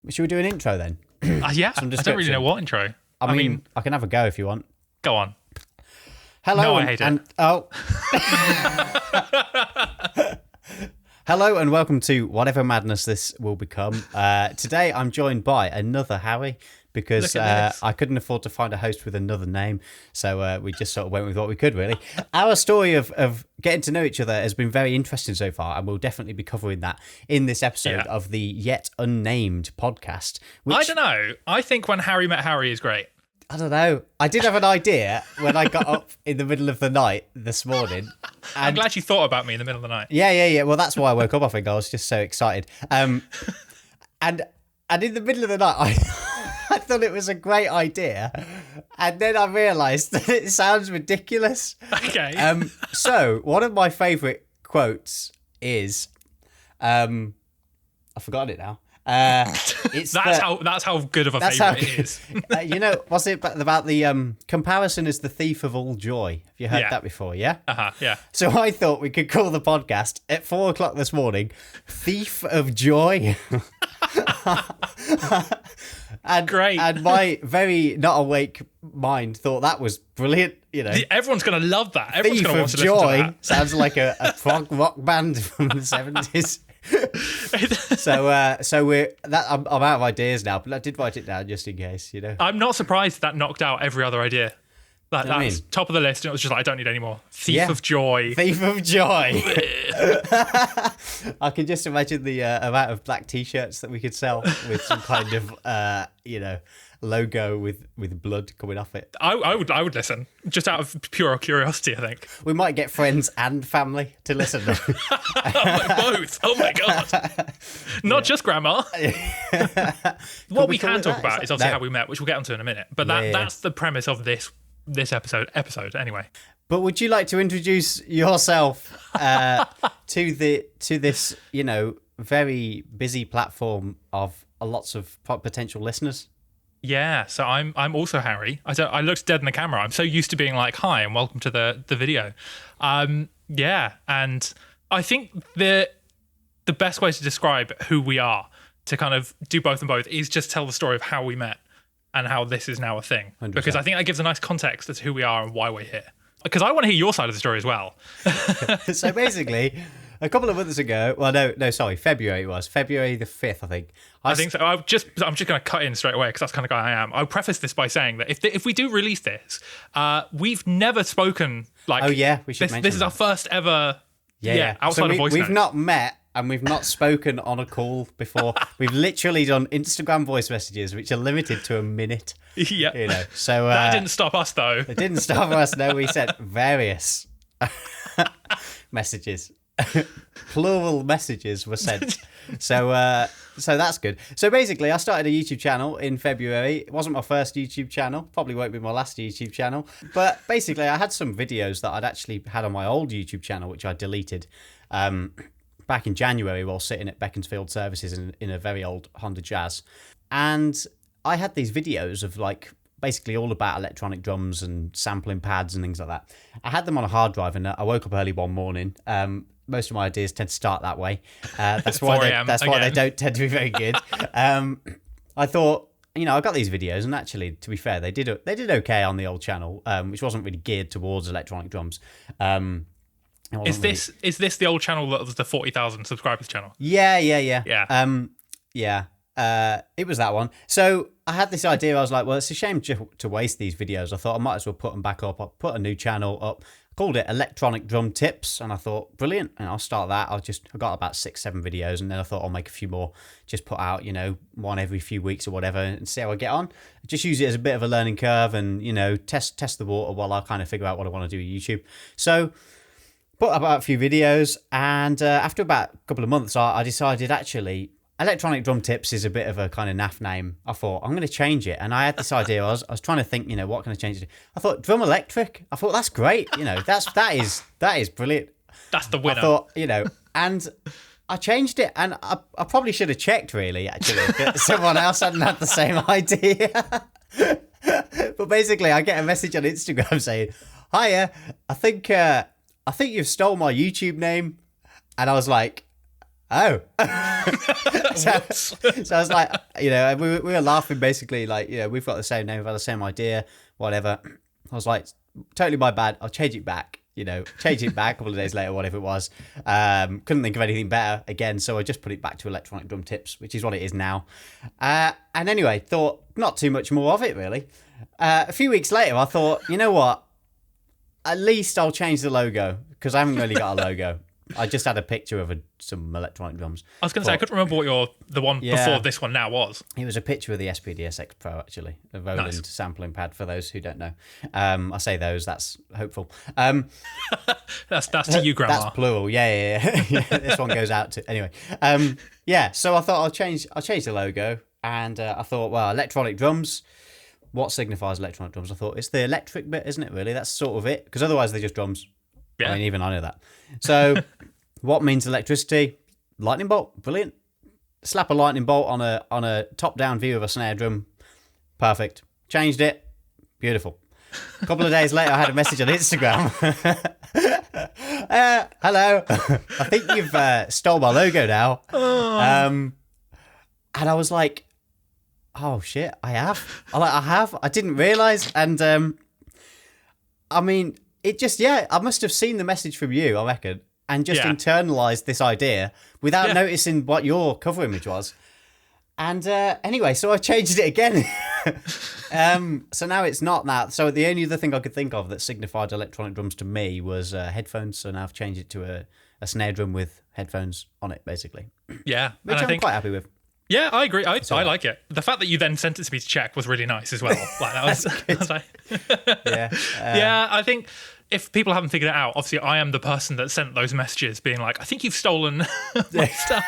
Should we do an intro then? Yeah, I don't really know what intro. I mean, I can have a go if you want. Go on. Hello, No, I hate it. Hello and welcome to whatever madness this will become. Today I'm joined by another Harry because I couldn't afford to find a host with another name, so we just sort of went with what we could, really. Our story of getting to know each other has been very interesting so far, and we'll definitely be covering that in this episode of the yet unnamed podcast. Which, I don't know. I think When Harry Met Harry is great. I don't know. I did have an idea when I got up in the middle of the night this morning. I'm glad you thought about me in the middle of the night. Yeah. Well, that's why I woke up. I think I was just so excited. And in the middle of the night, I thought it was a great idea, and then I realised that it sounds ridiculous. Okay. So one of my favourite quotes is, I've forgotten it now. That's how good of a favourite it is. Was it about the comparison is the thief of all joy? Have you heard that before? Yeah. Yeah. So I thought we could call the podcast at 4:00 this morning, "Thief of Joy." Great. And my very not awake mind thought that was brilliant. Everyone's going to love that. Everyone's going to want to Thief of listen to Joy that. sounds like a prog rock band from the 70s. So we're that. I'm out of ideas now, but I did write it down just in case. I'm not surprised that knocked out every other idea. That was top of the list, and it was just like, I don't need any more. Thief of Joy. Thief of Joy. I can just imagine the amount of black T-shirts that we could sell with some kind of logo with blood coming off it. I would listen, just out of pure curiosity, I think. We might get friends and family to listen. Both. Oh my god. Not just grandma. What we can talk about is obviously how we met, which we'll get onto in a minute. But that's the premise of this episode anyway. But would you like to introduce yourself to this very busy platform of lots of potential listeners? Yeah, so I'm also Harry. I looked dead in the camera. I'm so used to being like, hi and welcome to the video. And I think the best way to describe who we are, to kind of do both and both, is just tell the story of how we met and how this is now a thing. 100%. Because I think that gives a nice context as to who we are and why we're here. Because I want to hear your side of the story as well. So basically, a couple of months ago, February it was. February the 5th, I think. I think so. I'm just going to cut in straight away because that's the kind of guy I am. I'll preface this by saying that if we do release this, we've never spoken like... Oh, yeah, we should mention this is our first ever... outside of voice We've notes. not met and we've not spoken on a call before. We've literally done Instagram voice messages, which are limited to a minute. Yeah. So that didn't stop us, though. It didn't stop us. No, we sent various messages. Plural messages were sent. So that's good. So basically, I started a YouTube channel in February. It wasn't my first YouTube channel. Probably won't be my last YouTube channel. But basically, I had some videos that I'd actually had on my old YouTube channel, which I deleted back in January while sitting at Beaconsfield Services in a very old Honda Jazz. And I had these videos of basically all about electronic drums and sampling pads and things like that. I had them on a hard drive, and I woke up early one morning. Most of my ideas tend to start that way. That's why they don't tend to be very good. I thought, I got these videos, and actually, to be fair, they did okay on the old channel, which wasn't really geared towards electronic drums. Is this the old channel that was the 40,000 subscribers channel? Yeah. Yeah. It was that one. So I had this idea. I was like, well, it's a shame to waste these videos. I thought I might as well put them back up. I put a new channel up. I called it Electronic Drum Tips, and I thought, brilliant. And I'll start that. I got about 6-7 videos, and then I thought I'll make a few more. Just put out, one every few weeks or whatever, and see how I get on. Just use it as a bit of a learning curve, and test the water while I kind of figure out what I want to do with YouTube. So put up a few videos, and after about a couple of months, I decided actually Electronic Drum Tips is a bit of a kind of naff name. I thought, I'm going to change it. And I had this idea. I was trying to think, what can I change it to? I thought, Drum Electric. I thought, that's great. That is brilliant. That's the winner. I thought, and I changed it. And I probably should have checked, really, actually, that someone else hadn't had the same idea. But basically, I get a message on Instagram saying, hiya, I think you've stole my YouTube name. And I was like, oh. So I was like, we were laughing basically, like, we've got the same name, we've had the same idea, whatever. I was like, totally my bad. I'll change it back. Change it back a couple of days later, whatever it was. Couldn't think of anything better again, so I just put it back to Electronic Drum Tips, which is what it is now. And anyway, thought not too much more of it, really. A few weeks later, I thought, you know what? At least I'll change the logo, because I haven't really got a logo. I just had a picture of some electronic drums. I was going to say, I couldn't remember what the one before this one now was. It was a picture of the SPDSX Pro, actually, a Roland sampling pad, for those who don't know. I say those, that's hopeful. That's to you, Grandma. That's plural, yeah. This one goes out to... Anyway, so I thought I'll change the logo, and I thought, well, electronic drums... What signifies electronic drums? I thought it's the electric bit, isn't it, really? That's sort of it, because otherwise they're just drums. Yeah. I mean, even I know that. So, what means electricity? Lightning bolt, brilliant. Slap a lightning bolt on a top-down view of a snare drum, perfect. Changed it, beautiful. A couple of days later, I had a message on Instagram. Hello, I think you've stole my logo now. And I was like, oh shit, I have. I didn't realise, and I mean. It just, I must have seen the message from you, I reckon, and just internalised this idea without noticing what your cover image was. And anyway, so I changed it again. So now it's not that. So the only other thing I could think of that signified electronic drums to me was headphones. So now I've changed it to a snare drum with headphones on it, basically. Yeah. Which I'm quite happy with. Yeah, I agree. I like it. The fact that you then sent it to me to check was really nice as well. Like that was, I was like, yeah. I think if people haven't figured it out, obviously I am the person that sent those messages, being like, I think you've stolen my stuff.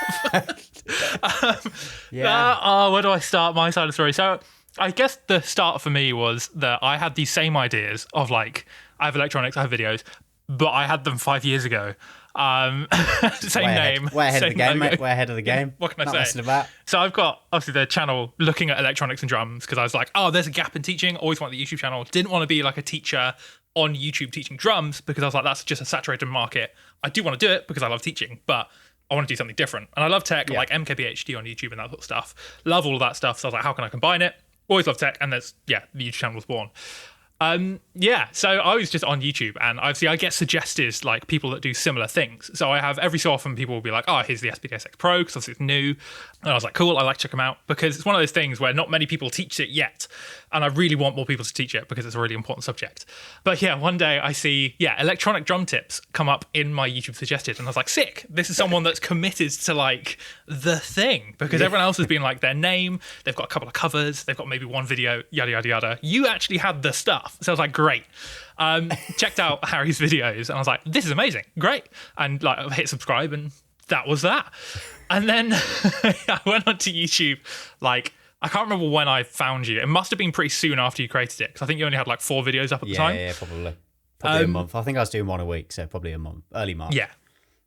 Where do I start my side of the story? So I guess the start for me was that I had these same ideas of like, I have electronics, I have videos, but I had them 5 years ago. Same name. Way ahead of the game, mate. Way ahead of the game. What can I say? Messing about. So I've got obviously the channel looking at electronics and drums because I was like, oh, there's a gap in teaching. Always wanted the YouTube channel. Didn't want to be like a teacher on YouTube teaching drums because I was like, that's just a saturated market. I do want to do it because I love teaching, but I want to do something different. And I love tech, like MKBHD on YouTube and that sort of stuff. Love all of that stuff. So I was like, how can I combine it? Always love tech. And the YouTube channel was born. So I was just on YouTube and obviously I get suggested like people that do similar things. So I have every so often people will be like, oh, here's the SPDSX Pro because obviously it's new. And I was like, cool, I like to check them out because it's one of those things where not many people teach it yet. And I really want more people to teach it because it's a really important subject. But yeah, one day I see, electronic drum tips come up in my YouTube suggested. And I was like, sick, this is someone that's committed to like the thing because everyone else has been like their name. They've got a couple of covers. They've got maybe one video, yada, yada, yada. You actually had the stuff. So I was like, great. Checked out Harry's videos and I was like, this is amazing. Great. And like I hit subscribe and that was that. And then I went onto YouTube, like, I can't remember when I found you. It must have been pretty soon after you created it because I think you only had like 4 videos up at the time. Yeah, probably a month. I think I was doing one a week, so probably a month, early March. Yeah,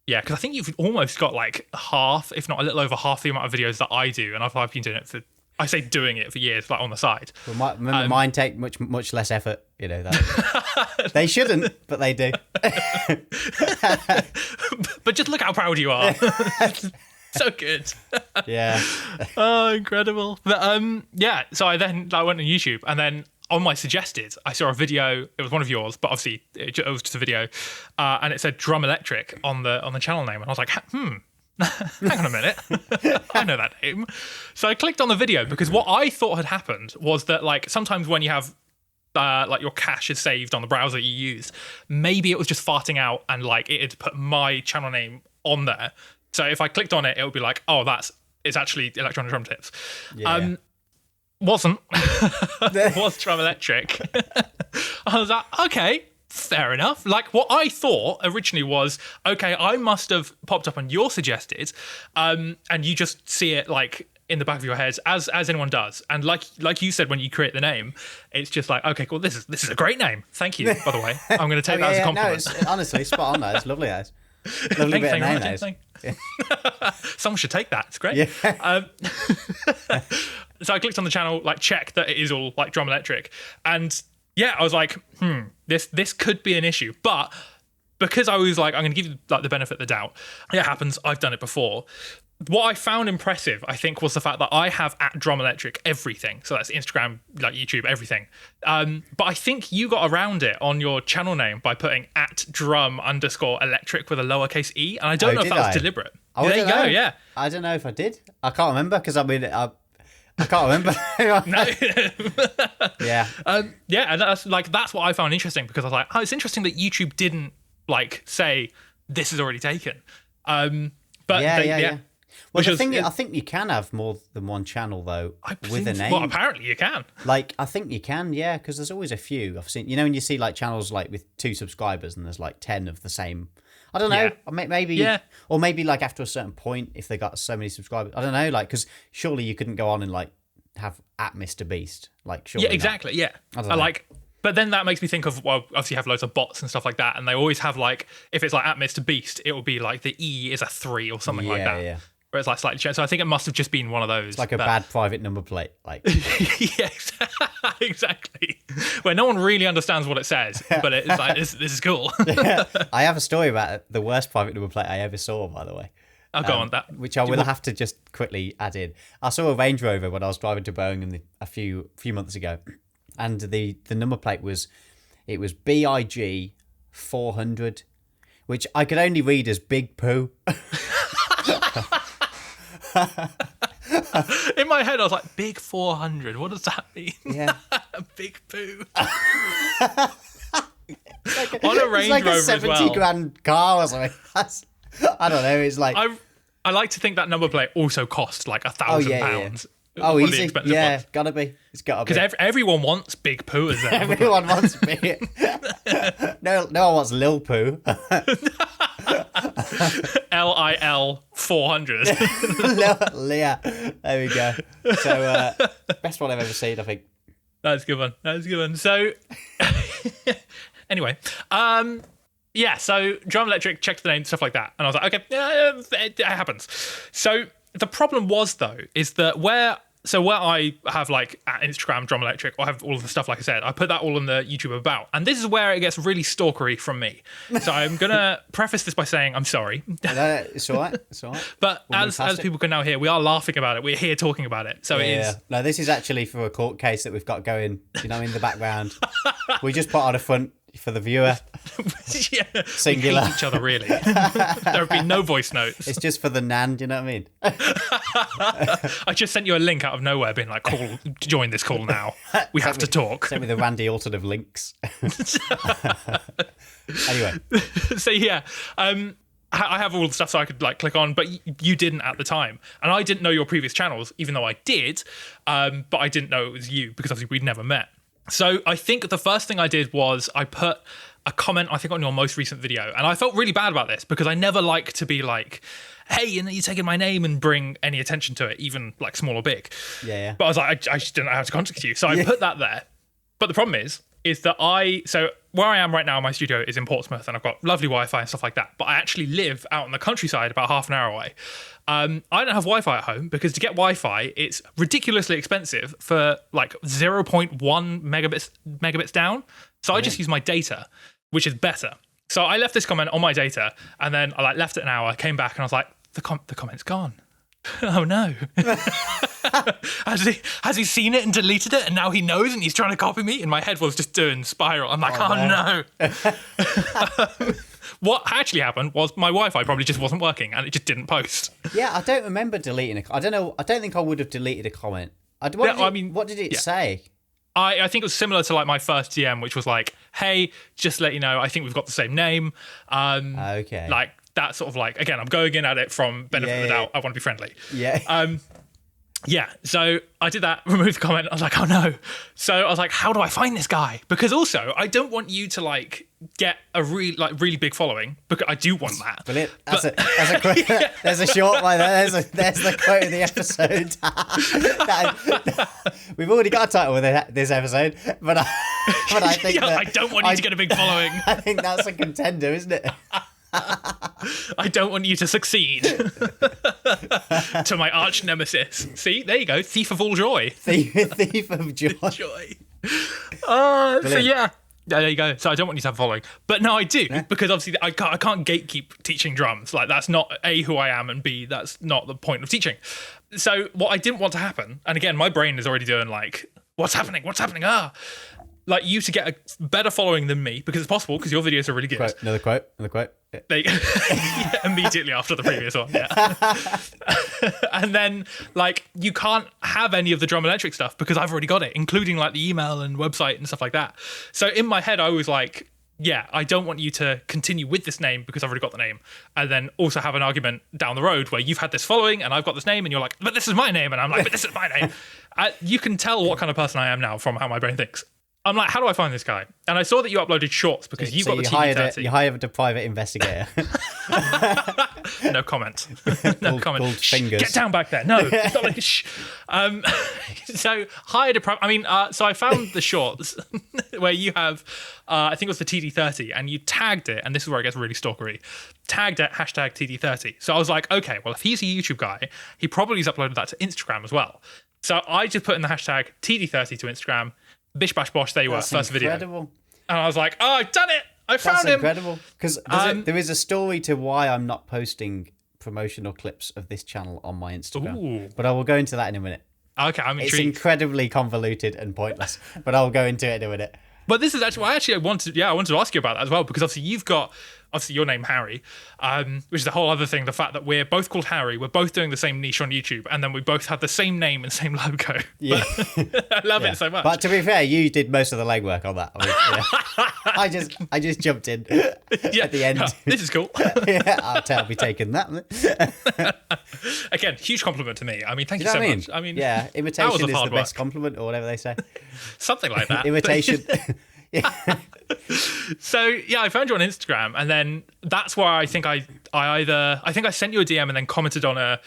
because I think you've almost got like half, if not a little over half the amount of videos that I do, and I've been doing it for. I say doing it for years, like on the side. Well, mine take much less effort. You know that they shouldn't, but they do. But just look how proud you are. So good. Yeah. Oh, incredible. But so I went on YouTube and then on my suggested, I saw a video. It was one of yours, but obviously it was just a video, and it said Drum Electric on the channel name, and I was like, hang on a minute, I know that name. So I clicked on the video because what I thought had happened was that like sometimes when you have like your cache is saved on the browser you used, maybe it was just farting out and like it had put my channel name on there. So if I clicked on it, it would be like, oh, it's actually Electronic Drum Tips. Yeah. Wasn't. It was Drum Electric. I was like, okay, fair enough. Like what I thought originally was, okay, I must have popped up on your suggested, and you just see it like in the back of your head as anyone does. And like you said when you create the name, it's just like, okay, cool, this is a great name. Thank you, by the way. I'm going to take that as a compliment. No, it's honestly spot on. That it's lovely. That. Lovely bit of name. Someone should take that. It's great. Yeah. So I clicked on the channel, like check that it is all like Drum Electric, and I was like, this could be an issue. But because I was like, I'm going to give you like the benefit of the doubt. It happens. I've done it before. What I found impressive, I think, was the fact that I have at Drum Electric everything. So that's Instagram, like YouTube, everything. But I think you got around it on your channel name by putting at drum_electric with a lowercase e. And I don't know if that was deliberate. Oh, there you go, yeah. I don't know if I did. I can't remember because I can't remember. No. Yeah. Yeah, and that's what I found interesting, because I was like, oh, it's interesting that YouTube didn't like say this is already taken. But yeah. Well, Which I think you can have more than one channel though with a name. Well, apparently you can. Like, I think you can, yeah, because there's always a few. I've seen, when you see like channels like with 2 subscribers and there's like 10 of the same. I don't know. Yeah. Maybe, or maybe like after a certain point, if they got so many subscribers, I don't know. Like, because surely you couldn't go on and like have at Mr. Beast. Like, surely. Yeah, exactly. Not. Yeah, I don't know. But then that makes me think of, well, obviously you have loads of bots and stuff like that, and they always have like, if it's like at Mr. Beast, it will be like the E is a 3 or something like that. Yeah. Where it's like slightly changed. So I think it must have just been one of those. It's like a bad private number plate. Like, yeah, exactly. Where no one really understands what it says, but it's like, this is cool. I have a story about the worst private number plate I ever saw, by the way. I'll go on that. Which I will have to just quickly add in. I saw a Range Rover when I was driving to Birmingham a few months ago, and the number plate was BIG 400, which I could only read as Big Poo. In my head, I was like, Big 400. What does that mean? Yeah, Big Poo. like on a Range like Rover a 70 as well. grand car or something. I don't know. It's like I like to think that number plate also cost like £1,000. Oh, One of the easy. expensive Yeah, ones. gotta be. It's gotta be. Because everyone wants Big Poo as their number plate. Everyone wants me. No one wants Lil Poo. LIL 400. Leah. There we go. So, best one I've ever seen, I think. That's a good one. So, anyway, yeah, so Drum Electric, checked the name, stuff like that. And I was like, okay, yeah, it happens. So the problem was, though, is that where I have like at Instagram Drum Electric, or I have all of the stuff, like I said, I put that all on the YouTube About. And this is where it gets really stalkery from me. So I'm going to preface this by saying I'm sorry. It's all right. But as people can now hear, we are laughing about it. We're here talking about it. So it is. Yeah. No, this is actually for a court case that we've got going, in the background. We just put on a front for the viewer. Yeah. Singular. We hate each other, really. There have been no voice notes. It's just for the nan, do you know what I mean? I just sent you a link out of nowhere being like, join this call now. We have to talk. Sent me the Randy Orton of links. Anyway. So yeah, I have all the stuff so I could like click on, but you didn't at the time. And I didn't know your previous channels, even though I did, but I didn't know it was you because obviously we'd never met. So I think the first thing I did was I put a comment, I think, on your most recent video. And I felt really bad about this because I never like to be like, hey, you're taking my name and bring any attention to it, even like small or big. Yeah. But I was like, I just didn't know how to contact you. So I put that there. But the problem is that so where I am right now, my studio is in Portsmouth and I've got lovely Wi-Fi and stuff like that. But I actually live out in the countryside about half an hour away. I don't have Wi-Fi at home because to get Wi-Fi, it's ridiculously expensive for like 0.1 megabits down. So I just use my data, which is better. So I left this comment on my data and then I like left it an hour, came back and I was like, the comment's gone. Oh no. Has he seen it and deleted it and now he knows and he's trying to copy me? And my head was just doing spiral. I'm like, oh no. What actually happened was my Wi-Fi probably just wasn't working and it just didn't post. Yeah, I don't remember deleting I don't know. I don't think I would have deleted a comment. What did it say? I think it was similar to like my first DM, which was like, hey, just to let you know, I think we've got the same name. Okay. Like that sort of like, again, I'm going in at it from benefit of the doubt. I want to be friendly. Yeah. Yeah, so I did that, removed the comment. I was like, oh no. So I was like, how do I find this guy? Because also, I don't want you to like get a really big following, because I do want that. Brilliant. That's a quote. Yeah. There's a short one there. There's the quote of the episode. We've already got a title with this episode, but I think I don't want you to get a big following. I think that's a contender, isn't it? I don't want you to succeed. To my arch nemesis. See, there you go. Thief of all joy. Thief of joy. So yeah, Yeah, there you go. So I don't want you to have a following, but no, I do because obviously I can't gatekeep teaching drums. Like that's not A, who I am, and B, that's not the point of teaching. So what I didn't want to happen, and again, my brain is already doing like, what's happening? Like you to get a better following than me because it's possible because your videos are really good. Another quote. Yeah, immediately after the previous one, yeah. And then like you can't have any of the drum electric stuff because I've already got it, including like the email and website and stuff like that. So in my head I was like, yeah, I don't want you to continue with this name because I've already got the name, and then also have an argument down the road where you've had this following and I've got this name and you're like, but this is my name, and I'm like, but this is my name. You can tell what kind of person I am now from how my brain thinks. I'm like, how do I find this guy? And I saw that you uploaded shorts because you've got the TD30. You hired a private investigator. No comment. No comment. Gold fingers. Get down back there. No, it's not like shh. So hired a. So I found the shorts where you have, I think it was the TD30, and you tagged it, and this is where it gets really stalkery. Tagged it #TD30. So I was like, okay, well if he's a YouTube guy, he probably has uploaded that to Instagram as well. So I just put in the hashtag TD30 to Instagram. Bish bash bosh, there you were, first video. And I was like, oh, I've done it. I found him. That's incredible. Because there is a story to why I'm not posting promotional clips of this channel on my Instagram. Ooh. But I will go into that in a minute. Okay, I'm intrigued. It's incredibly convoluted and pointless, but I'll go into it in a minute. But this is actually, I wanted to ask you about that as well, because obviously you've got, your name Harry, which is a whole other thing, the fact that we're both called Harry, we're both doing the same niche on YouTube, and then we both have the same name and same logo. Yeah. I love it so much. But to be fair, you did most of the legwork on that. I just jumped in at the end. This is cool. Yeah, I'll be taking that. Again, huge compliment to me. I mean, thank you so much. I mean, yeah, imitation is the best compliment, or whatever they say. Something like that. Imitation. Yeah. So yeah, I found you on Instagram, and then that's why I think I sent you a DM and then commented on a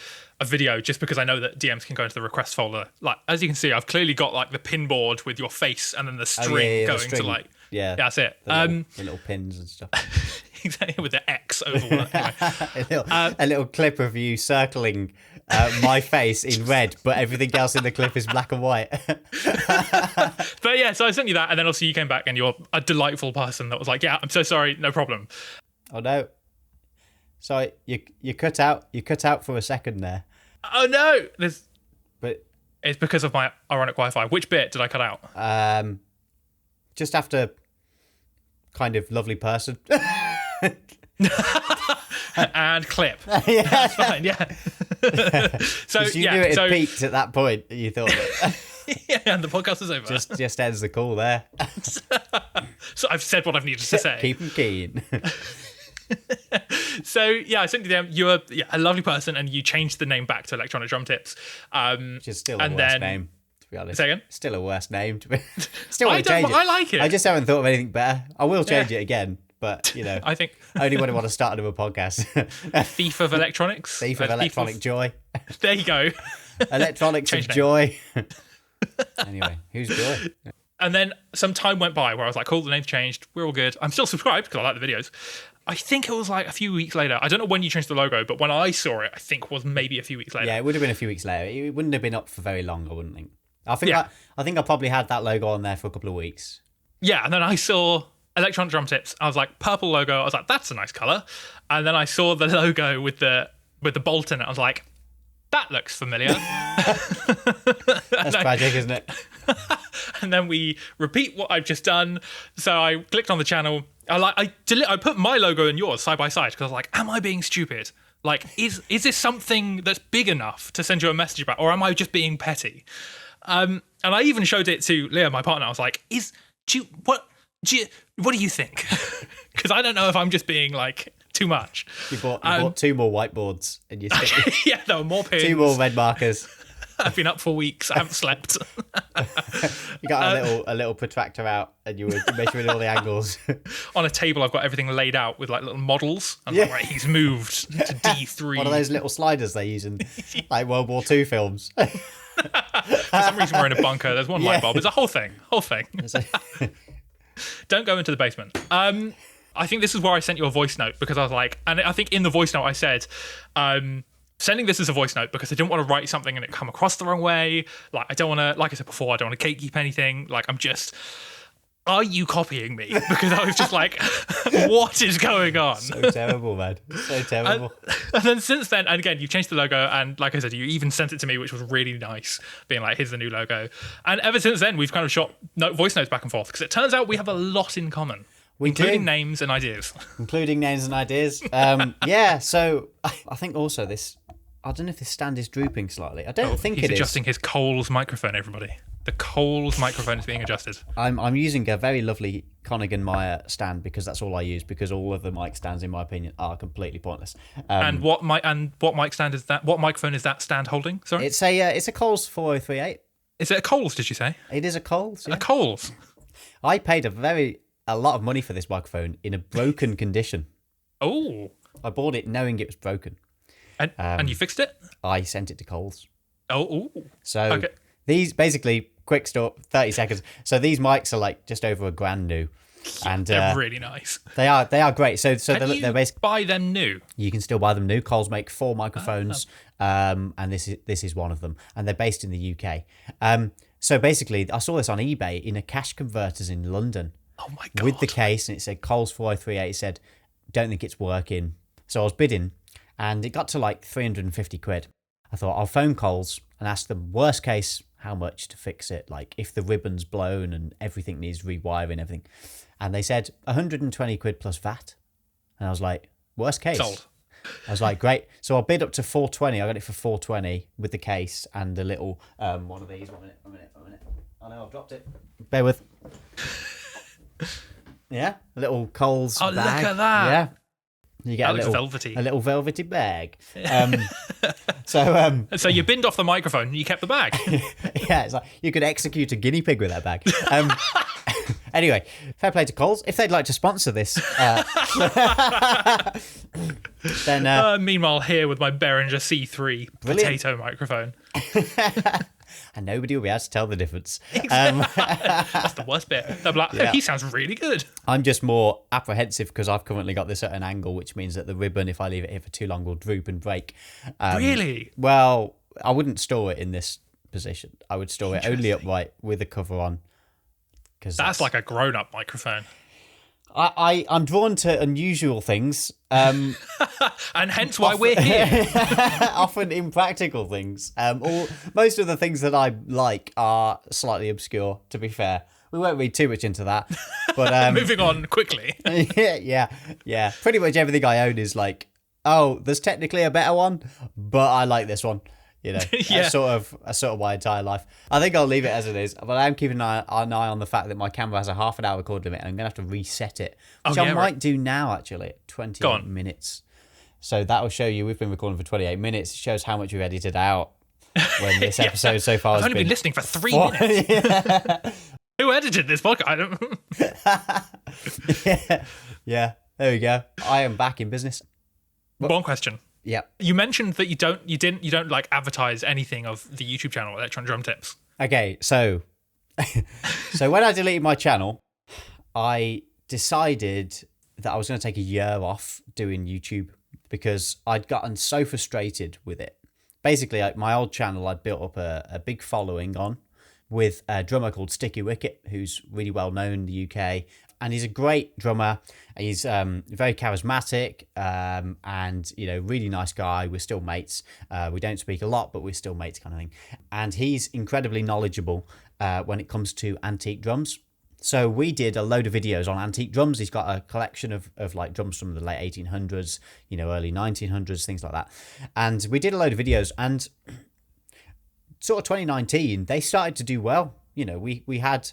video, just because I know that DMs can go into the request folder. Like as you can see, I've clearly got like the pin board with your face and then the string going to like that's it. The little pins and stuff. Exactly, with the X over one. Anyway. a little clip of you circling my face in red, but everything else in the clip is black and white. But yeah, so I sent you that, and then also you came back and you're a delightful person that was like, yeah, I'm so sorry, no problem. Oh no. Sorry, you cut out for a second there. Oh no. But it's because of my ironic Wi-Fi. Which bit did I cut out? Just after kind of lovely person. And clip. Yeah. That's fine, yeah. So you knew it had peaked at that point. You thought yeah, and the podcast is over. Just ends the call there. So I've said what I've needed to say. Keep them keen. So yeah, I sent you them. You're a lovely person, and you changed the name back to Electronic Drum Tips. Which is still a worse name, to be honest. Say again? Still a worse name. Still want to change it. I like it. I just haven't thought of anything better. I will change it again, but I think only when I want to start another podcast. Thief of Electronics. Thief of Electronic Joy. There you go. Electronics of Joy. Anyway, who's Joy? And then some time went by where I was like, cool, the name's changed. We're all good. I'm still subscribed because I like the videos. I think it was like a few weeks later. I don't know when you changed the logo, but when I saw it, I think was maybe a few weeks later. Yeah, it would have been a few weeks later. It wouldn't have been up for very long, I wouldn't think. I think I probably had that logo on there for a couple of weeks. Yeah, and then I saw Electronic Drum Tips. I was like, purple logo. I was like, that's a nice colour. And then I saw the logo with the bolt in it. I was like, that looks familiar. That's tragic, isn't it? And then we repeat what I've just done. So I clicked on the channel. I put my logo and yours side by side because I was like, am I being stupid? Like, is this something that's big enough to send you a message about, or am I just being petty? And I even showed it to Leah, my partner. I was like, what do you think? Because I don't know if I'm just being like too much. You bought 2 more whiteboards and you stick yeah, there were more pins. 2 more red markers. I've been up for weeks. I haven't slept. You got a little protractor out and you were measuring all the angles. On a table, I've got everything laid out with like little models. I'm like, right, he's moved to D3. One of those little sliders they use in like World War II films. For some reason, we're in a bunker. There's one light bulb. It's a whole thing. Don't go into the basement. I think this is where I sent you a voice note because I was like, and I think in the voice note I said, sending this as a voice note because I didn't want to write something and it come across the wrong way. Like I don't want to, like I said before, I don't want to gatekeep anything. Like are you copying me? Because I was just like, what is going on? So terrible, man. So terrible. And then since then, and again, you've changed the logo, and like I said, you even sent it to me, which was really nice, being like, here's the new logo. And ever since then, we've kind of shot voice notes back and forth, because it turns out we have a lot in common. Including names and ideas. Including names and ideas. Yeah, so I think also this, I don't know if this stand is drooping slightly. I don't think it is. He's adjusting his Coles microphone, everybody. The Coles microphone is being adjusted. I'm using a very lovely Connigan Meyer stand because that's all I use, because all of the mic stands, in my opinion, are completely pointless. And what mic stand is that? What microphone is that stand holding? Sorry, it's a Coles 4038. Is it a Coles? Did you say? It is a Coles. Yeah. A Coles. I paid a lot of money for this microphone in a broken condition. Oh. I bought it knowing it was broken. And you fixed it? I sent it to Coles. Oh. So okay. These, basically, quick stop, 30 seconds. So these mics are like just over $1,000 new. And they're really nice. They are great. So they're basically buy them new. You can still buy them new. Coles make 4 microphones, and this is one of them. And they're based in the UK. So basically, I saw this on eBay in a cash converters in London. Oh my God. With the case, and it said Coles 4038. It said, don't think it's working. So I was bidding, and it got to like 350 quid. I thought, I'll phone Coles and ask them, worst case, how much to fix it? Like if the ribbon's blown and everything needs rewiring, everything. And they said 120 quid plus VAT. And I was like, worst case. Sold. I was like, great. So I bid up to 420. I got it for 420 with the case and the little one of these. One minute. Oh no, I've dropped it. Bear with. Yeah, a little Coles bag. Look at that. Yeah. You get a little velvety bag. So you binned off the microphone and you kept the bag. Yeah, it's like you could execute a guinea pig with that bag. Anyway, fair play to Coles. If they'd like to sponsor this, then... meanwhile, here with my Behringer C3 potato microphone. And nobody will be able to tell the difference. That's the worst bit. They'll be like, Yeah. He sounds really good. I'm just more apprehensive because I've currently got this at an angle, which means that the ribbon, if I leave it here for too long, will droop and break. Really? Well, I wouldn't store it in this position. I would store it only upright with the cover on. That's like a grown-up microphone. I'm drawn to unusual things. And hence why we're here. Often impractical things. Most of the things that I like are slightly obscure, to be fair. We won't read too much into that. But moving on quickly. Yeah. Pretty much everything I own is like, oh, there's technically a better one, but I like this one. You know, Yeah. that's sort of my entire life. I think I'll leave it as it is, but I am keeping an eye on the fact that my camera has a half an hour record limit, and I'm going to have to reset it, which I might do now, actually, at 28 minutes. So that will show you, we've been recording for 28 minutes. It shows how much we've edited out when this episode so far has I've only been listening for 3 minutes. Who edited this podcast? I don't... Yeah, there we go. I am back in business. One question. Yeah. You mentioned that you don't like advertise anything of the YouTube channel Electron Drum Tips. Okay, so when I deleted my channel, I decided that I was going to take a year off doing YouTube because I'd gotten so frustrated with it. Basically, like my old channel, I'd built up a big following on with a drummer called Sticky Wicket, who's really well known in the UK. And he's a great drummer. He's very charismatic and, you know, really nice guy. We're still mates. We don't speak a lot, but we're still mates kind of thing. And he's incredibly knowledgeable when it comes to antique drums. So we did a load of videos on antique drums. He's got a collection of like drums from the late 1800s, you know, early 1900s, things like that. And we did a load of videos, and sort of 2019, they started to do well. You know, we had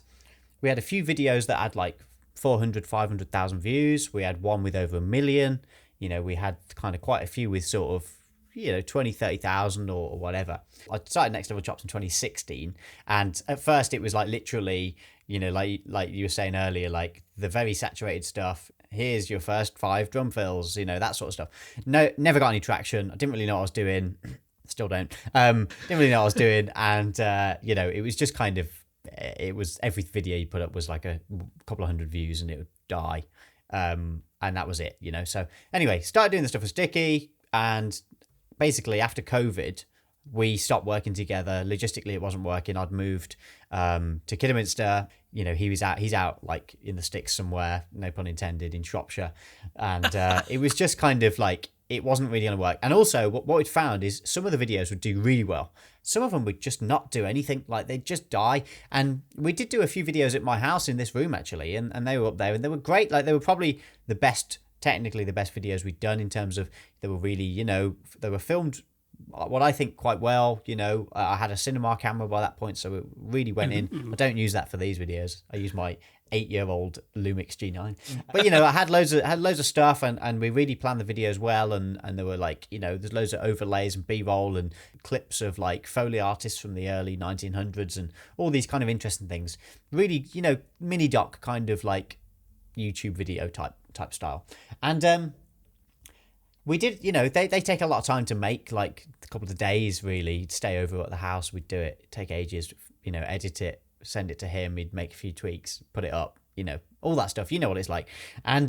a few videos that had like 400, 500,000 views. We had one with over 1 million. You know, we had kind of quite a few with sort of, you know, 20, 30,000 or whatever. I started Next Level Chops in 2016. And at first it was like literally, you know, like you were saying earlier, like the very saturated stuff. Here's your first 5 drum fills, you know, that sort of stuff. No, never got any traction. I didn't really know what I was doing. Still don't. Didn't really know what I was doing. And, you know, it was just kind of, it was every video you put up was like a couple of hundred views and it would die. And that was it, you know. So anyway, started doing the stuff with Sticky, and basically after COVID, we stopped working together. Logistically, it wasn't working. I'd moved to Kidderminster. He's out like in the sticks somewhere, no pun intended, in Shropshire. And it was just kind of like, it wasn't really going to work. And also what we'd found is some of the videos would do really well. Some of them would just not do anything, like they'd just die. And we did do a few videos at my house in this room actually, and they were up there and they were great. Like they were probably technically the best videos we'd done in terms of they were really, they were filmed what I think quite well. I had a cinema camera by that point, so it really went in. I don't use that for these videos. I use my 8-year-old Lumix G9. But I had loads of stuff, and we really planned the videos well, and there were like, there's loads of overlays and B-roll and clips of like Foley artists from the early 1900s and all these kind of interesting things. Really, mini doc kind of like YouTube video type style. And we did, they take a lot of time to make, like a couple of days really. You'd stay over at the house, we'd do it, take ages, edit it, send it to him, he'd make a few tweaks, put it up, all that stuff. You know what it's like. And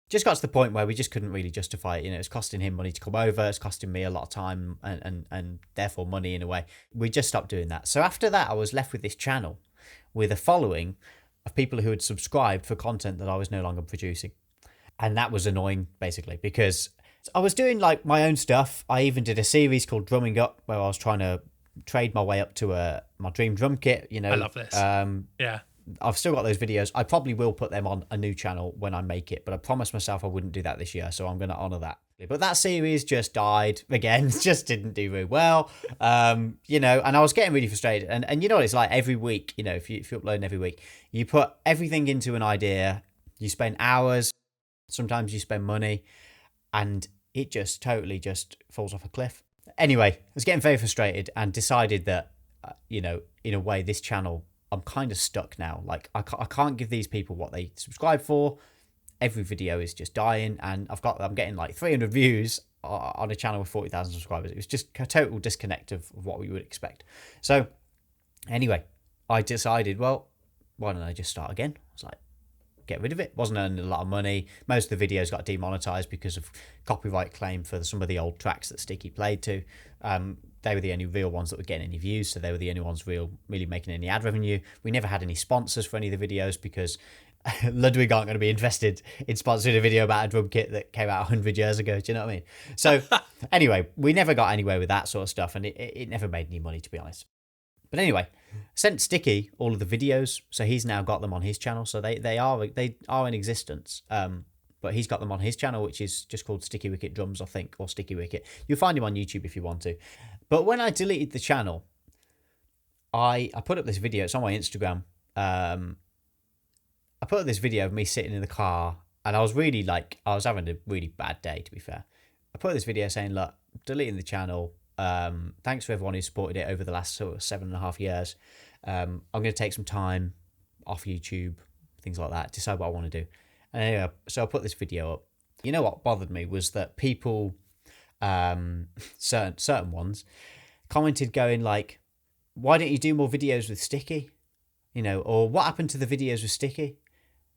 just got to the point where we just couldn't really justify it. It's costing him money to come over, it's costing me a lot of time and therefore money in a way. We just stopped doing that. So after that, I was left with this channel with a following of people who had subscribed for content that I was no longer producing. And that was annoying, basically, because I was doing like my own stuff. I even did a series called Drumming Up, where I was trying to trade my way up to my dream drum kit. I love this. Yeah. I've still got those videos. I probably will put them on a new channel when I make it, but I promised myself I wouldn't do that this year, so I'm going to honour that. But that series just died again. Just didn't do very well. And I was getting really frustrated. And you know what it's like every week, if you upload every week, you put everything into an idea, you spend hours, sometimes you spend money, and it just totally just falls off a cliff. Anyway, I was getting very frustrated and decided that, in a way, this channel, I'm kind of stuck now. Like, I can't give these people what they subscribe for. Every video is just dying, and I'm getting like 300 views on a channel with 40,000 subscribers. It was just a total disconnect of what we would expect. So, anyway, I decided, well, why don't I just start again? I was like, get rid of it. Wasn't earning a lot of money. Most of the videos got demonetized because of copyright claim for some of the old tracks that Sticky played to. They were the only real ones that were getting any views, so they were the only ones really making any ad revenue. We never had any sponsors for any of the videos because Ludwig aren't going to be invested in sponsoring a video about a drum kit that came out 100 years ago. Do you know what I mean? So anyway, we never got anywhere with that sort of stuff, and it never made any money, to be honest. But anyway, sent Sticky all of the videos, so he's now got them on his channel. So they are in existence. But he's got them on his channel, which is just called Sticky Wicket Drums, I think, or Sticky Wicket. You'll find him on YouTube if you want to. But when I deleted the channel, I put up this video. It's on my Instagram. I put up this video of me sitting in the car, and I was having a really bad day, to be fair. I put this video saying, look, deleting the channel. Thanks for everyone who supported it over the last sort of 7.5 years. I'm going to take some time off YouTube, things like that, decide what I want to do. And anyway, so I put this video up. You know what bothered me was that people, certain ones, commented going like, why don't you do more videos with Sticky? Or what happened to the videos with Sticky?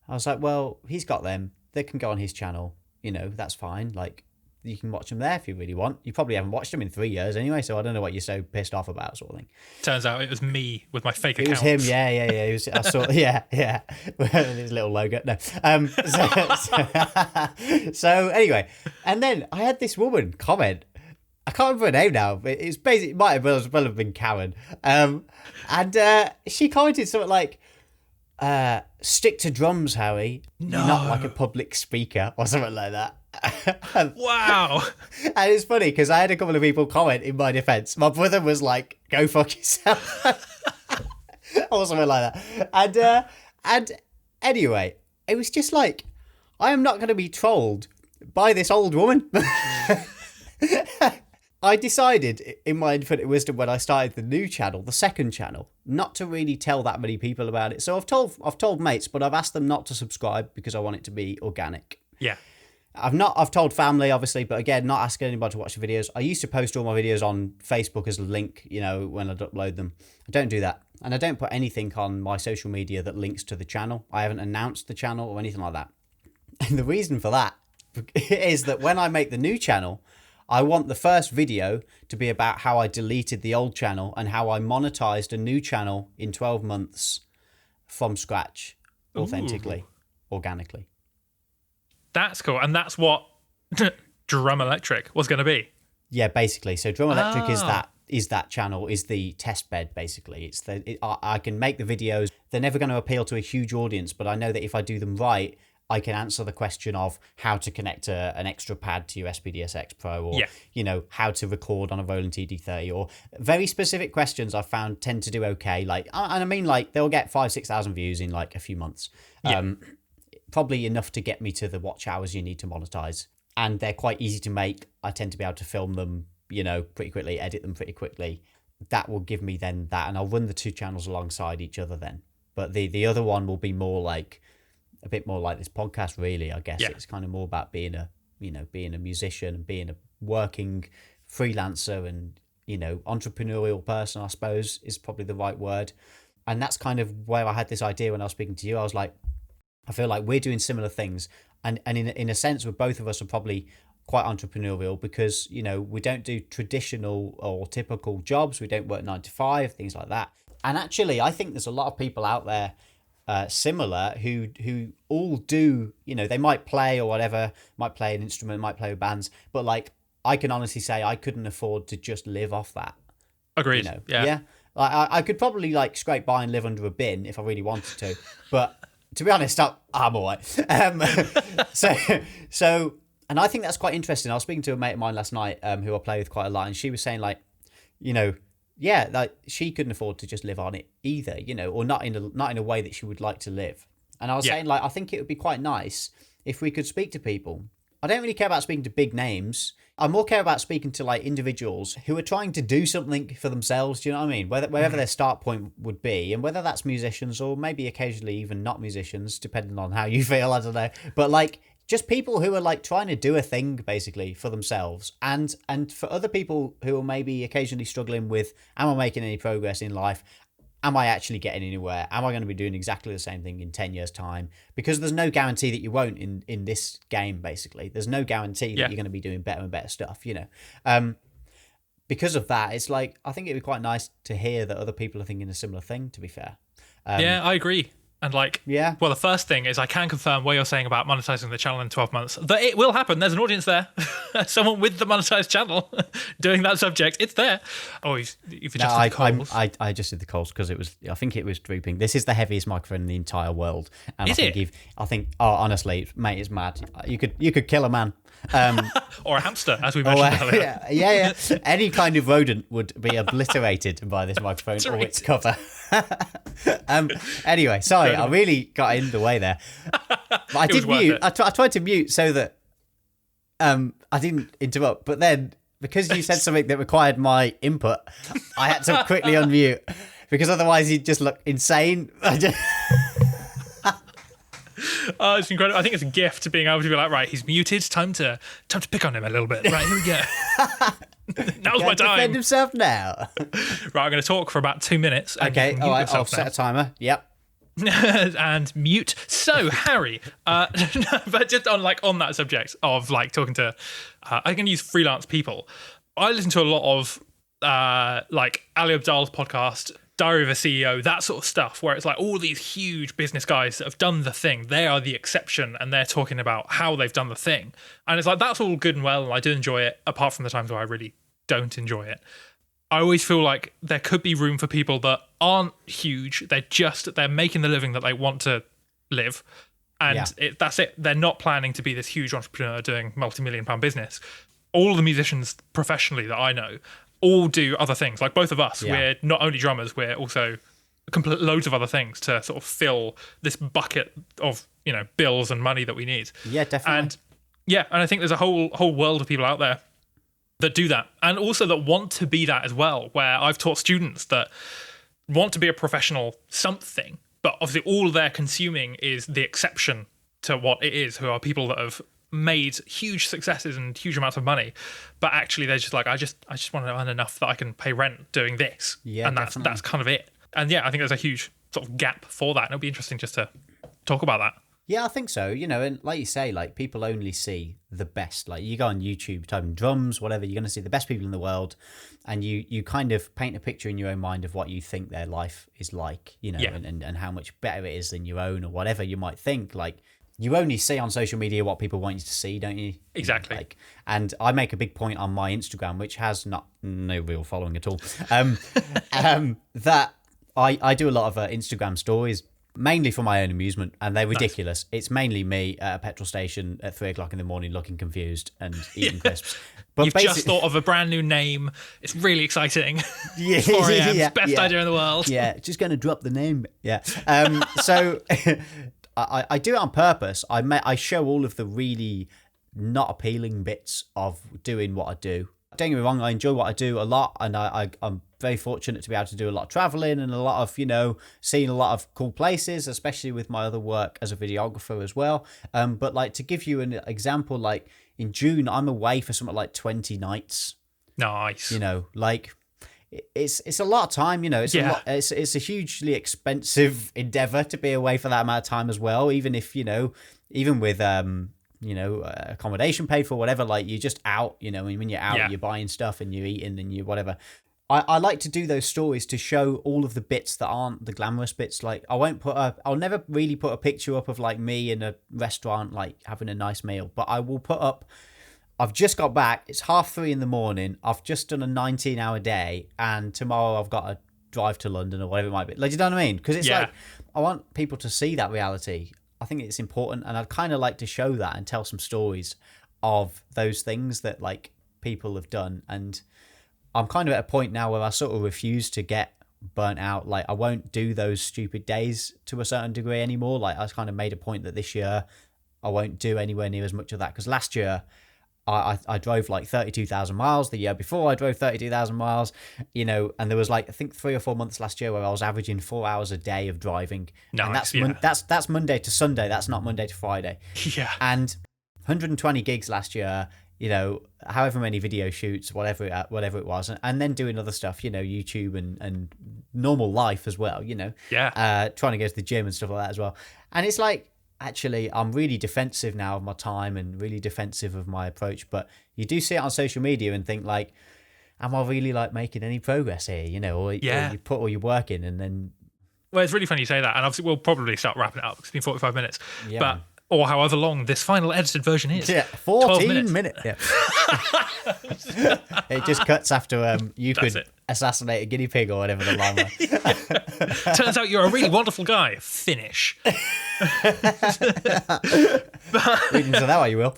I was like, well, he's got them. They can go on his channel. That's fine. Like, you can watch them there if you really want. You probably haven't watched them in 3 years anyway, so I don't know what you're so pissed off about, sort of thing. Turns out it was me with my fake account. It was him, yeah. It was, I saw, yeah. His little logo. No. So anyway, and then I had this woman comment. I can't remember her name now, but it's basically, it might as well have been Karen. And she commented something like, stick to drums, Harry. No. You're not like a public speaker, or something like that. Wow. And it's funny because I had a couple of people comment in my defense. My brother was like, go fuck yourself. Or something like that. And anyway, it was just like, I am not going to be trolled by this old woman. I decided in my infinite wisdom when I started the new channel, the second channel, not to really tell that many people about it. So I've told mates, but I've asked them not to subscribe because I want it to be organic. Yeah. I've told family, obviously, but again, not asking anybody to watch the videos. I used to post all my videos on Facebook as a link, when I'd upload them. I don't do that. And I don't put anything on my social media that links to the channel. I haven't announced the channel or anything like that. And the reason for that is that when I make the new channel, I want the first video to be about how I deleted the old channel and how I monetized a new channel in 12 months from scratch, authentically, organically. That's cool. And that's what Drum Electric was going to be. Yeah, basically. So Drum Electric is that channel, is the test bed, basically. I can make the videos. They're never going to appeal to a huge audience, but I know that if I do them right, I can answer the question of how to connect an extra pad to your SPDSX Pro, or how to record on a Roland TD30, or very specific questions I've found tend to do okay. And I mean, they'll get 5,000-6,000 views in a few months. Probably enough to get me to the watch hours you need to monetize. And they're quite easy to make. I tend to be able to film them, pretty quickly, edit them pretty quickly. That will give me then that, and I'll run the two channels alongside each other then. But the other one will be more a bit more like this podcast, really. I guess it's kind of more about being a musician and being a working freelancer and entrepreneurial person, I suppose, is probably the right word. And that's kind of where I had this idea when I was speaking to you. I was like, I feel like we're doing similar things, and in a sense, where both of us are probably quite entrepreneurial, because we don't do traditional or typical jobs. We don't work 9 to 5, things like that. And actually, I think there's a lot of people out there similar who all do, they might play or whatever, might play an instrument, might play with bands, but I can honestly say I couldn't afford to just live off that. Agreed. Yeah. I could probably scrape by and live under a bin if I really wanted to, but to be honest, I'm all right. So, and I think that's quite interesting. I was speaking to a mate of mine last night who I play with quite a lot, and she was saying she couldn't afford to just live on it either, or not in a way that she would like to live. And I was saying, I think it would be quite nice if we could speak to people. I don't really care about speaking to big names. I more care about speaking to individuals who are trying to do something for themselves. Do you know what I mean? Wherever their start point would be, and whether that's musicians or maybe occasionally even not musicians, depending on how you feel. I don't know, but just people who are trying to do a thing basically for themselves, and for other people who are maybe occasionally struggling with, am I making any progress in life? Am I actually getting anywhere? Am I going to be doing exactly the same thing in 10 years' time? Because there's no guarantee that you won't in this game, basically. There's no guarantee that you're going to be doing better and better stuff, Because of that, it's I think it'd be quite nice to hear that other people are thinking a similar thing, to be fair. Yeah, I agree. And well, the first thing is I can confirm what you're saying about monetizing the channel in 12 months, that it will happen. There's an audience there. Someone with the monetized channel doing that subject. It's there. Oh, you've adjusted the calls. I adjusted the calls because I think it was drooping. This is the heaviest microphone in the entire world. And is it? Honestly, mate, it's mad. You could kill a man. Or a hamster, as we mentioned earlier. Yeah. Any kind of rodent would be obliterated by this microphone or its cover. Anyway, sorry, I really got in the way there. But I did mute. I tried to mute so that I didn't interrupt. But then, because you said something that required my input, I had to quickly unmute, because otherwise you'd just look insane. Oh, it's incredible. I think it's a gift to being able to be like, right, he's muted. Time to pick on him a little bit. Right, here we go. Now's my time. Defend himself now. Right, I'm going to talk for about 2 minutes. Okay, all right, I'll set a timer. Yep. And mute. So, Harry, but just on that subject of talking to, I can use freelance people. I listen to a lot of Ali Abdaal's podcast, Diary of a CEO, that sort of stuff, where it's all these huge business guys that have done the thing. They are the exception, and they're talking about how they've done the thing. And it's that's all good and well, and I do enjoy it, apart from the times where I really don't enjoy it. I always feel like there could be room for people that aren't huge. They're making the living that they want to live. And that's it. They're not planning to be this huge entrepreneur doing multi-million-pound business. All the musicians professionally that I know all do other things. Both of us, we're not only drummers, we're also loads of other things to sort of fill this bucket of bills and money that we need. Yeah, definitely. And I think there's a whole world of people out there that do that, and also that want to be that as well. Where I've taught students that want to be a professional something, but obviously all they're consuming is the exception to what it is, who are people that have made huge successes and huge amounts of money, but actually they're just I just want to earn enough that I can pay rent doing this, and that's kind of it. And I think there's a huge sort of gap for that, and it'll be interesting just to talk about that. Yeah, I think so. And like you say, like people only see the best. Like you go on YouTube, type in drums, whatever, you're going to see the best people in the world, and you kind of paint a picture in your own mind of what you think their life is like, and how much better it is than your own or whatever you might think. Like you only see on social media what people want you to see, don't you? Exactly. And I make a big point on my Instagram, which has no real following at all, that I do a lot of Instagram stories, mainly for my own amusement, and they're ridiculous. Nice. It's mainly me at a petrol station at 3 o'clock in the morning looking confused and eating crisps. But you've just thought of a brand new name. It's really exciting. Yeah, 4 a.m. Best idea in the world. Yeah, just going to drop the name. Yeah. So I do it on purpose. I show all of the really not appealing bits of doing what I do. Don't get me wrong, I enjoy what I do a lot, and I'm very fortunate to be able to do a lot of traveling and a lot of, seeing a lot of cool places, especially with my other work as a videographer as well. But like to give you an example, like in June, I'm away for something like 20 nights. Nice. Like it's a lot of time, it's a lot, it's a hugely expensive endeavor to be away for that amount of time as well. Even if, even with, accommodation paid for, whatever, like you're just out, when you're out, you're buying stuff and you're eating and you whatever. I like to do those stories to show all of the bits that aren't the glamorous bits. Like I'll never really put a picture up of like me in a restaurant, like having a nice meal, but I will put up, I've just got back, it's 3:30 in the morning, I've just done a 19-hour day, and tomorrow I've got to drive to London or whatever it might be. Like, you know what I mean? Because it's like, I want people to see that reality. I think it's important, and I'd kind of like to show that and tell some stories of those things that like people have done. And I'm kind of at a point now where I sort of refuse to get burnt out. Like I won't do those stupid days to a certain degree anymore. Like I kind of made a point that this year I won't do anywhere near as much of that, because last year I drove like 32,000 miles. The year before I drove 32,000 miles, and there was like, I think 3 or 4 months last year where I was averaging 4 hours a day of driving. Nice, and that's Monday to Sunday. That's not Monday to Friday. Yeah. And 120 gigs last year, however many video shoots, whatever it was, and then doing other stuff, YouTube and normal life as well, trying to go to the gym and stuff like that as well. And it's like, actually, I'm really defensive now of my time and really defensive of my approach. But you do see it on social media and think like, am I really like making any progress here? Or you put all your work in and then. Well, it's really funny you say that. And obviously we'll probably start wrapping it up. It's been 45 minutes. Yeah, but, or however long this final edited version is. Yeah, 14 minutes. Yeah. It just cuts after you could assassinate a guinea pig or whatever the line was. Turns out you're a really wonderful guy. Finish. Read into that while you will.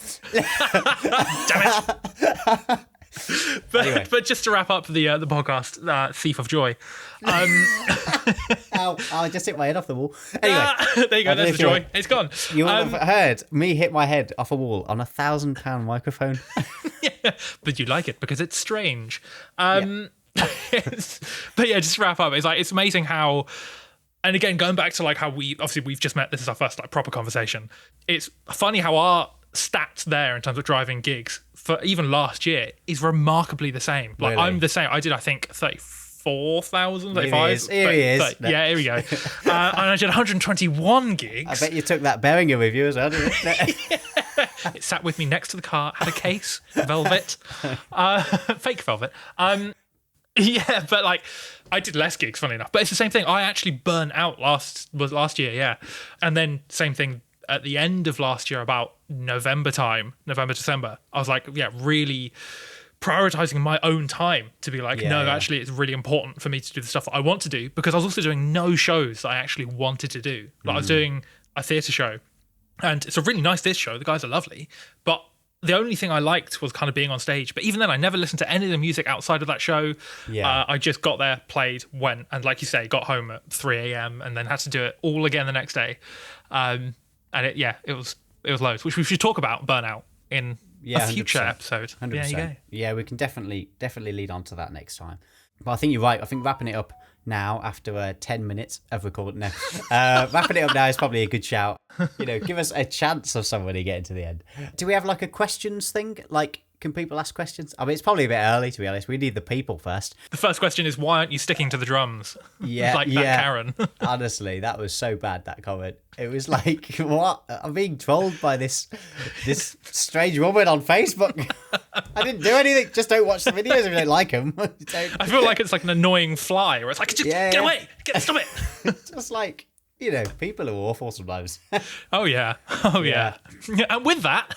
Damn it. But just to wrap up the podcast, Thief of Joy. Ow, I just hit my head off the wall. Anyway, there you go. There's the joy. It's gone. You would have heard me hit my head off a wall on a 1,000-pound microphone. Yeah, but you like it because it's strange. But yeah, just to wrap up, it's amazing how. And again, going back to like how we've just met. This is our first like proper conversation. It's funny how our stats there in terms of driving gigs for even last year is remarkably the same. Like really? I'm the same. I did, I think, 34,000, 35. Here he is. Yeah, here we go. And I did 121 gigs. I bet you took that Behringer with you as well, didn't you? It sat with me next to the car, had a case, velvet, fake velvet. Yeah, but like I did less gigs, funny enough. But it's the same thing. I actually burnt out last year, yeah. And then same thing at the end of last year, about November, December. I was like, yeah, really prioritizing my own time to be like, actually, it's really important for me to do the stuff that I want to do, because I was also doing no shows that I actually wanted to do. Like I was doing a theatre show, and it's a really nice theatre show. The guys are lovely, but the only thing I liked was kind of being on stage. But even then, I never listened to any of the music outside of that show. Yeah. I just got there, played, went, and like you say, got home at 3 a.m. and then had to do it all again the next day. And it was loads, which we should talk about burnout in a future 100%. episode. 100%. Yeah, you go. Yeah, we can definitely lead on to that next time. But I think you're right. I think wrapping it up now after 10 minutes of recording now, wrapping it up now is probably a good shout. Give us a chance of somebody getting to the end. Do we have like a questions thing? Like, can people ask questions? I mean, it's probably a bit early, to be honest. We need the people first. The first question is, why aren't you sticking to the drums? Yeah, like that Karen. Honestly, that was so bad, that comment. It was like, what? I'm being trolled by this strange woman on Facebook. I didn't do anything. Just don't watch the videos if you don't like them. I feel like it's like an annoying fly, where it's like, just get away, stop it. Just like, people are awful sometimes. Oh yeah. And with that,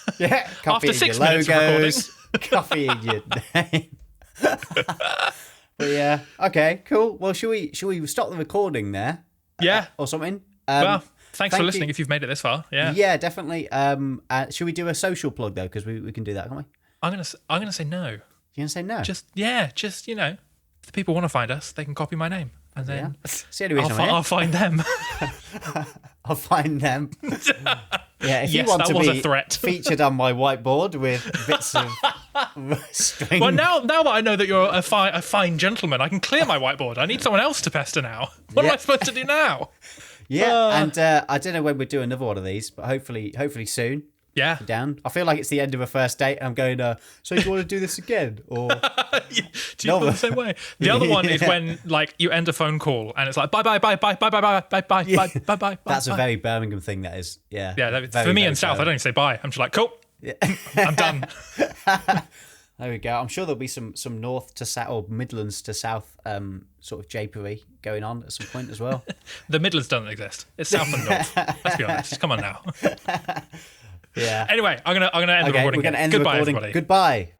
Copying after 6 your minutes of recording, logos, copying your name. But yeah, okay, cool. Well, should we stop the recording there? Yeah, or something. Well, thanks for listening. If you've made it this far, yeah, definitely. Should we do a social plug though? Because we can do that, can't we? I'm gonna say no. You're gonna say no? Just if the people want to find us, they can copy my name, and then it's the only reason I'll find them. I'll find them. Yeah, if you Yes, want that to was be a threat. featured on my whiteboard with bits of string. Well, now that I know that you're a fine gentleman, I can clear my whiteboard. I need someone else to pester now. What am I supposed to do now? Yeah, and I don't know when we'll do another one of these, but hopefully soon. Yeah. Down. I feel like it's the end of a first date, and I'm going, so do you want to do this again? Or do you feel the same way? The other one is when you end a phone call and it's like bye. That's a very Birmingham thing, that is. Yeah. Yeah, very, for me very in South, I don't even say bye. I'm just like, cool. Yeah. I'm done. There we go. I'm sure there'll be some north to south or Midlands to south sort of japery going on at some point as well. The Midlands doesn't exist. It's south and north. Let's be honest. Come on now. Yeah. Anyway, I'm gonna end the recording. We're going to end Goodbye, the recording. everybody. Goodbye.